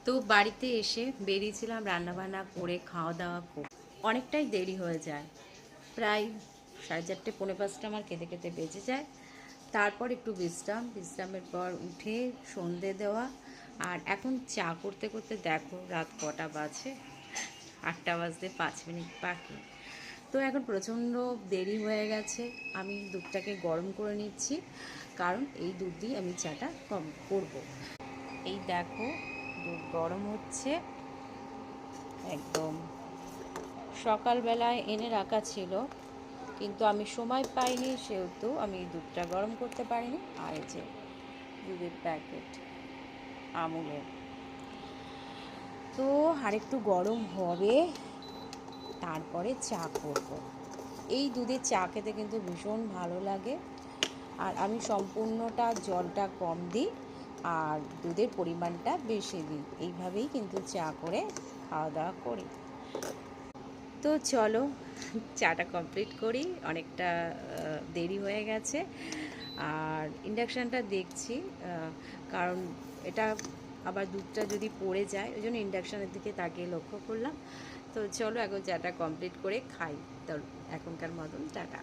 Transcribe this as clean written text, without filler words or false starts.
তো বাড়িতে এসে বেরিয়েছিলাম রান্নাবান্না করে খাওয়া দাওয়া করে অনেকটাই দেরি হয়ে যায়, প্রায় 4:30 পৌনে 5টা আমার খেতে খেতে বেজে যায়। তারপর একটু বিশ্রামের পর উঠে সন্ধে দেওয়া। আর এখন চা করতে করতে দেখো রাত কটা বাজে, 8টা বাজতে 5 মিনিট বাকি। তো এখন প্রচণ্ড দেরি হয়ে গেছে, আমি দুধটাকে গরম করে নিচ্ছি, কারণ এই দুধ দিয়ে আমি চাটা কম করব। এই দেখো দুধ গরম হচ্ছে, একদম সকালবেলায় এনে রাখা ছিল, কিন্তু আমি সময় পাইনি, সেহেতু আমি দুধটা গরম করতে পারিনি। আর এই যে দুধের প্যাকেট আমুলের, তো আরেকটু গরম হবে, তারপরে চা করব। এই দুধের চা খেতে কিন্তু ভীষণ ভালো লাগে। আর আমি সম্পূর্ণটা জলটা কম দিই আর দুধের পরিমাণটা বেশি দিই, এইভাবেই কিন্তু চা করে খাওয়া দাওয়া করি। তো চলো চাটা কমপ্লিট করি, অনেকটা দেরি হয়ে গেছে। আর ইন্ডাকশানটা দেখছি, কারণ এটা আবার দুধটা যদি পড়ে যায়, ওই জন্য ইন্ডাকশানের দিকে তাকিয়ে লক্ষ্য করলাম। তো চলো এখন চাটা কমপ্লিট করে খাই। তো এখনকার মতন টাটা।